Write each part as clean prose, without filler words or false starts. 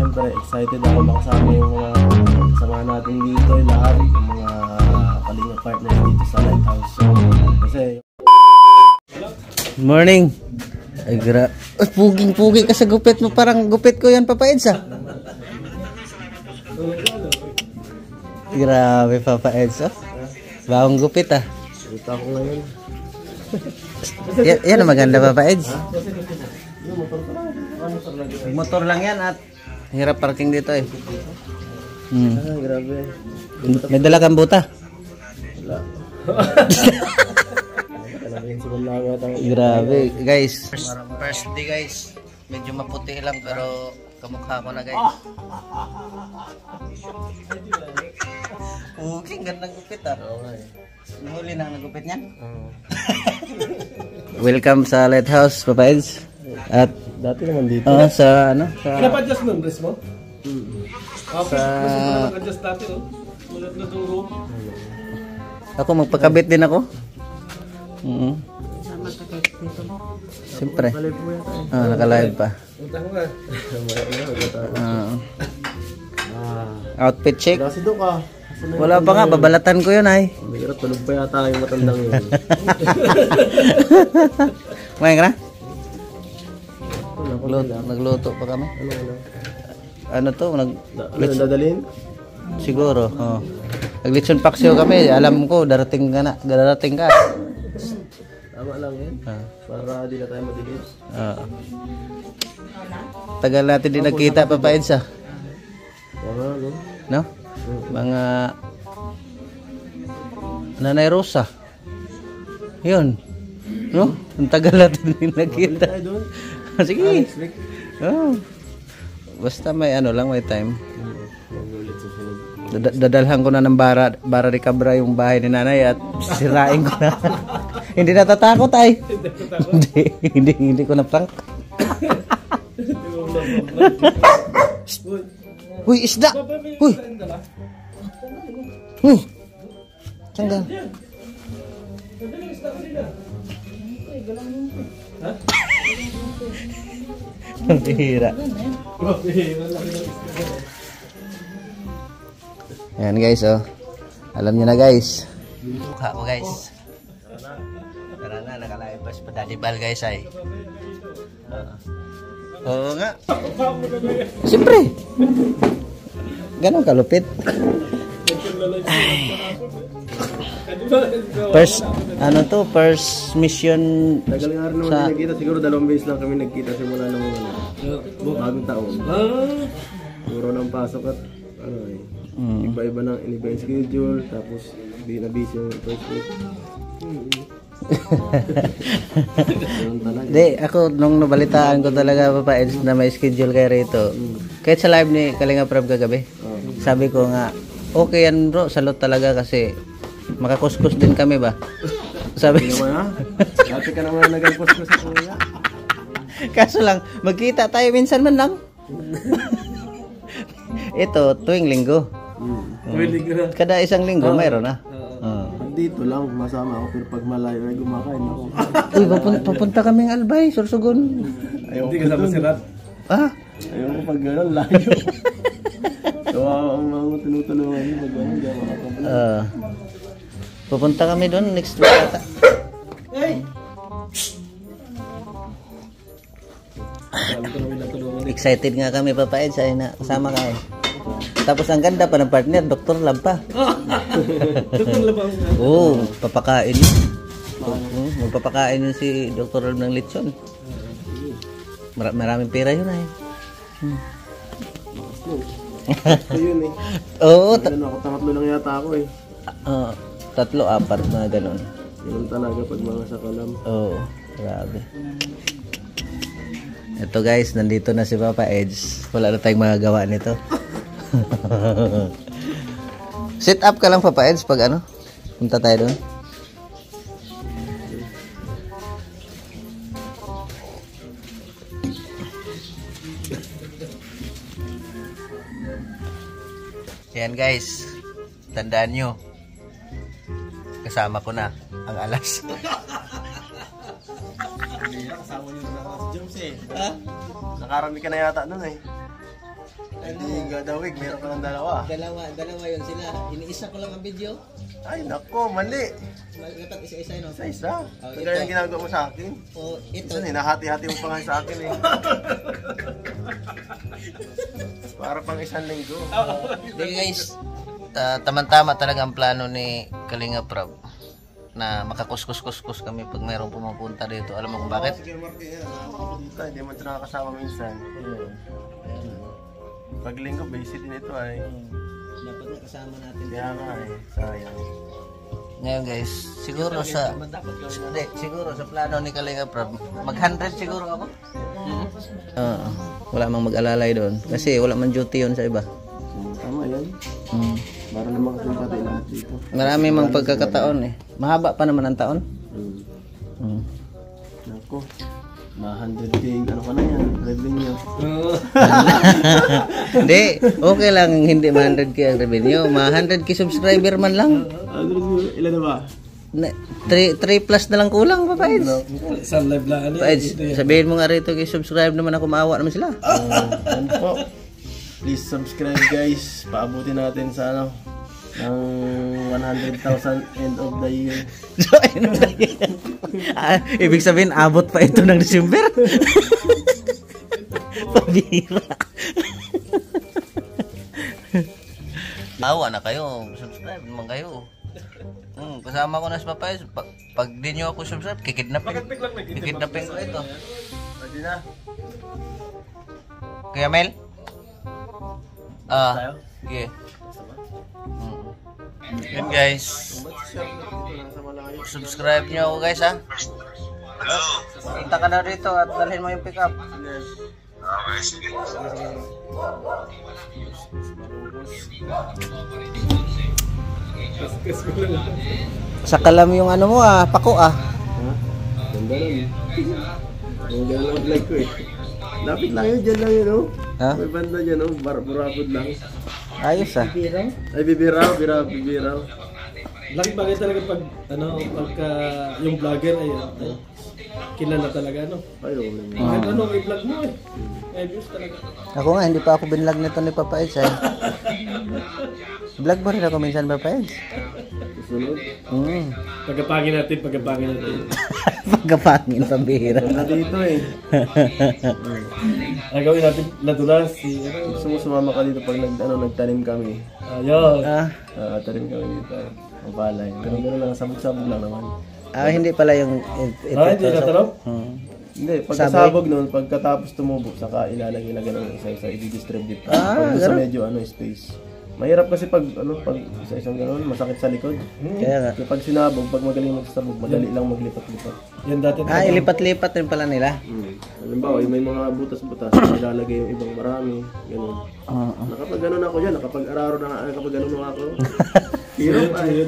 Siyempre, excited ako makasama yung mga kasama natin dito, lahat, yung mga kalinga partner dito sa Lighthouse. So, kasi... Morning! Ay, puging-pugi ka sa gupit mo. Parang gupit ko yan, Papa Eds, ah. Grabe, Papa Eds, oh. Bagong gupit, ah. Ito ako ngayon. Yan ang maganda, Papa Eds. Motor lang yan at hirap parking dito, eh. Grabe. May dala kang buta. Wala. Grabe, guys. First day, guys. Medyo maputi lang pero kamukha ko na, guys. Okay, gandang gupit, ah. Huli na ang nagupit niya. Welcome sa Lighthouse, Papa Eds. At dati naman dito. Sa ano? Sa Pinapa-adjust mo yung dress mo? Sa adjust dati, oh. Mulat na itong room. Ako magpakabit din ako. Siyempre. Naka-live pa. Outfit check. Wala pa nga, babalatan ko yun ay. Tulog pa yata yung matandang yun. Kumain ka na? Nagluto pa kami. Ano to? Dadalhin? Siguro. Naglitson paksiw kami. Alam ko, darating ka na. Darating ka. Tama lang yun. Para di na tayo madilis. Tagal natin din nagkita, Papa Eds, ah. No? Mga Nanay Rosa. Yun. No? Ang tagal natin din nagkita. Sige. Basta may ano lang, may time. Dadalhan ko na ng bara de cabra yung bahay ni nanay at sirain ko na. Hindi natatakot ay. Hindi ko na prank. Uy, isda. Uy. Tanggal. Pambihira. Ayan, guys, oh. Alam niyo na, guys. Mukha ko, guys. Tara na, nakalive pa sa Daddy-Bal, guys, ay. Oo nga. Siyempre. Ganon kalupit. Ay. First mission tagal nga rin naman sa... nagkita. Siguro 2 beses lang kami nagkita simula ng bagong taon. Siguro ng pasok at ano eh. Iba-iba yung schedule. Tapos di na busy yung first week. Hindi, ako nung nabalitaan ko talaga, Papa Eds, na may schedule kayo rito. Kahit sa live ni Kalinga Prab kagabi, sabi ko nga, okay yan bro, salot talaga kasi makakuskus din kami ba? Sabi ko naman, dati ka naman nag-kuskus sa kuya. Kaso lang, magkita tayo minsan man lang. Ito, tuwing linggo. Kada isang linggo, mayroon na. Dito lang, masama ako, pero pag malayo ay gumakain ako. Uy, papunta kaming Albay, Sorsogon. Hindi ka sama si Rat. Ayaw ko pag gano'n, layo. Kawawa ang mga tinutulungan niyo pag gano'n, di ako makapabala. Pupunta kami doon next week ata. Excited nga kami, Papa Eds, ay na kasama ka eh. Tapos ang ganda pa ng partner, Dr. Lab pa. Dr. Lab ang oo, papakain. Magpapakain yun si Dr. Lab ng lechon. Maraming pera yun ay. Yun eh. Oo. Tatlo lang yata ako eh. 3, 4 na gano'n. Yun talaga pag mga sakalam. Oo, grabe. Ito guys, nandito na si Papa Eds. Wala na tayong magagawa nito. Sit up ka lang, Papa Eds, pag ano, punta tayo doon. Yan guys, tandaan nyo, kasama ko na ang alas. Kasama nyo na si James eh. Ha? Nakarami ka na yata nun eh. Hindi kada week, meron ka ng dalawa. Dalawa yun sila. Iniisa ko lang ang video. Ay, nako, mali. Dapat isa-isa yun. Isa-isa. Kaya yung ginagawa mo sa akin. O, ito. Ito, hinahati-hati mo pa nga sa akin eh. Para pang isang linggo. Okay guys, tama-tama talaga ang plano ni Kalinga Prab na makakuskus-kuskus kami pag mayroong pumupunta dito. Alam mo kung bakit? Sige, Marky, hindi mo ito nakakasama minsan. Pag linggo, basic din ito ay. Dapat nakasama natin. Kaya nga eh, sayang. Ngayon guys, siguro sa plano ni Kalinga Prab, mag-100 siguro ako. Wala mang mag-alalay doon kasi wala man duty yun sa iba. Tama yan. Para naman kasi patay lahat dito. Marami mang pagkakataon eh. Mahaba pa naman ang taon. Nako. Ma-100k, ano ka na yan? Revenue. Hindi, okay lang hindi ma-100k ang revenue. Ma-100k subscriber man lang. Ilan na ba? 3 plus na lang kulang, Papaeds. Isang live lang. Papaeds, sabihin mo nga rito kay subscribe naman ako, maawa naman sila. Yan po. Please subscribe guys. Paabutin natin sa ano ng 100,000 end of the year. So, ibig sabihin, abot pa ito ng December? Pabira. Awa na kayo, subscribe naman kayo. Kasama ko na sa Papaeds. Pag di nyo ako subscribe, kikidnapin ko ito. Pwede na. Kuya Mel? Okay. Yun guys. Subscribe nyo ako guys ha. Punta ka na rito at dalhin mo yung pick up. Okay, sige. Sakalam yung ano mo pako Ganda lang. Ang ganda ng vlog ko eh. Lapit lang yun, dyan lang yun oh. May banda dyan oh, burapod lang. Ayos Ay, bibiraw. Laki bagay talaga pag pagka yung vlogger ay kilala talaga Ay, Ano i-vlog mo eh. May views talaga. Ako nga, hindi pa ako binlog nito ni Papaeds Vlog mo rin ako minsan, Papaeds. susunod. Pagkapangin natin. Pagkapangin, pambihira. Na dito eh. Gawin natin natural Gusto mo sumama ka dito pag nagtanim kami. Ayun. Tanim kami dito. Ang palay. Pero gano'n lang, sabog-sabog lang naman. Hindi pala yung Hindi natanong? Hindi, pagkasabog nun, pagkatapos tumubo, saka ilalagay ng isa-isa, i-distribute. Pag sa medyo space. Mahirap kasi pag isa-isang gano'n, masakit sa likod. Kaya nga. Pag sinabog, pag magaling magsasabog, madali lang maglipat-lipat. Yan dati. Ilipat-lipat rin pala nila. Halimbawa, may mga butas-butas, ilalagay yung ibang marami, gano'n. Nakapag gano'n ako dyan, nakapag-araro na nakapag gano'n na ako. Hirap ay.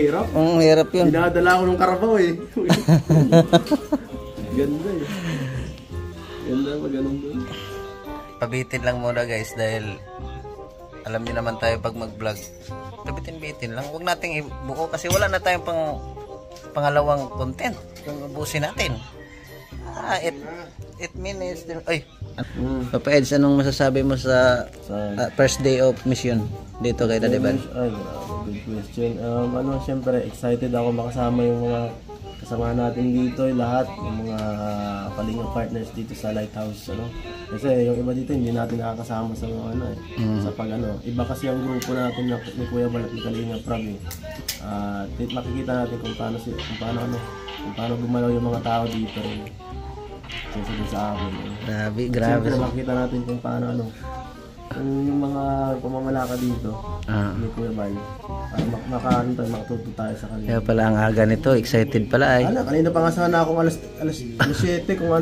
Hirap. Hirap yun. Dinadala ko ng karabaw eh. Ganda eh. Ganda pag gano'n doon. Pabitin lang muna guys dahil alam niyo naman tayo pag mag-vlog. Pabitin-bitin lang. Huwag nating ibuo kasi wala na tayong pangalawang content. Kung ubusin natin. 8 minutes. Ay. Papaeds, anong masasabi mo sa first day of mission dito kay Daddy Bal? Ay, good question. Siyempre, excited ako makasama yung mga kasama natin dito, lahat, yung mga Kalinga partners dito sa Lighthouse, Kasi yung iba dito hindi natin nakakasama sa mga sa pag iba kasi ang grupo natin ni Kuya Bal at ni Kalinga Prab eh. Makikita natin kung paano gumalaw yung mga tao dito rin. Susunod sa amin. Grabe. Siyempre makikita natin kung paano yung mga pamamalaka dito ni Kuya Bal. Makatuto tayo sa kanila. Kaya pala ang aga nito, excited pala ay. Kanina pa nga sana akong alas 7 kung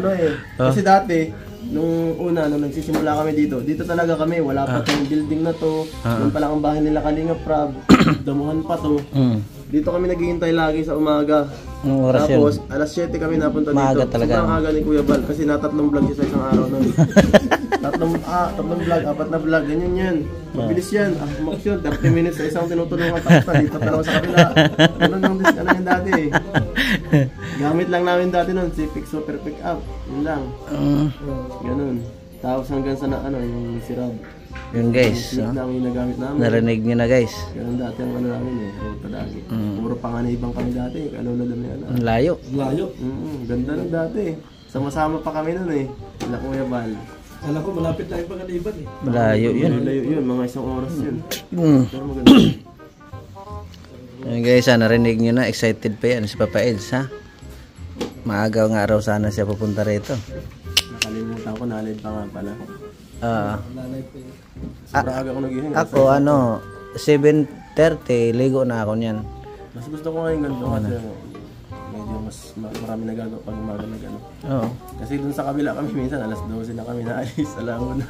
Kasi dati, nung nagsisimula kami dito talaga kami, wala pa tong building na to. Doon pa lang ang bahay nila Kalinga Prab, damuhan pa to. Dito kami naghihintay lagi sa umaga. Tapos, alas 7 kami napunta Maaga dito. talaga. Sobrang aga ni Kuya Bal kasi natatlong vlog siya sa isang araw nun. tatlong vlog, 4 na vlog, ganyan yan. Mabilis yan. Max yun, 30 minutes sa isang tinutulungan. Tapos dito talaga sa kabila. Ganun yung yan dati eh. Gamit lang namin dati nun, si Pick Super Pick Up. Yun lang. Ganun. Tapos hanggang sa yung si Rob. Yun guys, Sweet lang yung nagamit namin. narinig nyo na guys. Ganun dati ang ano namin eh, ruta dati. Puro panganibang kami dati, ano na dami yan. Ang layo. Layo. Ganda lang dati. Sama-sama pa kami nun eh. Sila Kuya Bal. Alam ko, malapit lang yung pangaliban eh. Malayo yun. Layo yun, mga isang oras yun. Pero maganda. Yun guys, narinig nyo na. Excited pa yan si Papa Eds ha. Maagaw nga araw sana siya pupunta rito. Nakalimutan ko, nalid pa nga pala. Lalay pa yun. Sobrang aga ko nagising. Ako 7:30 ligo na ako niyan. Mas gusto ko ngayon ganito kasi medyo mas marami nagagawa pag umaga na gano'n. Oo. Kasi dun sa kabila kami, minsan alas 12 na kami naalis, alaw na.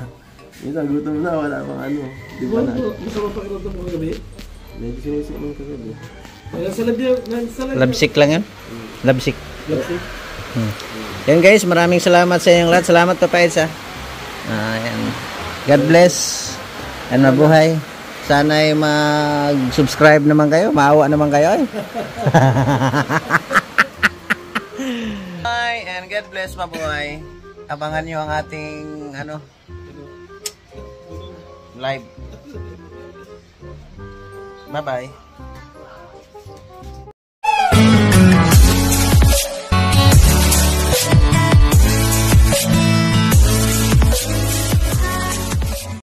Minsan gutom na, wala pang ano. Di ba na? Masarap pa inutom mo gabi. Medyo sinisip mo kagabi. Sa labyo. Labsik lang yan. Labsik. Labsik. Yan guys, maraming salamat sa inyong lahat. Salamat Papa Eds ha. Ayan. God bless. And mabuhay. Sana ay mag-subscribe naman kayo. Maawa naman kayo. Hi and God bless, mabuhay. Abangan nyo ang ating live. Bye-bye.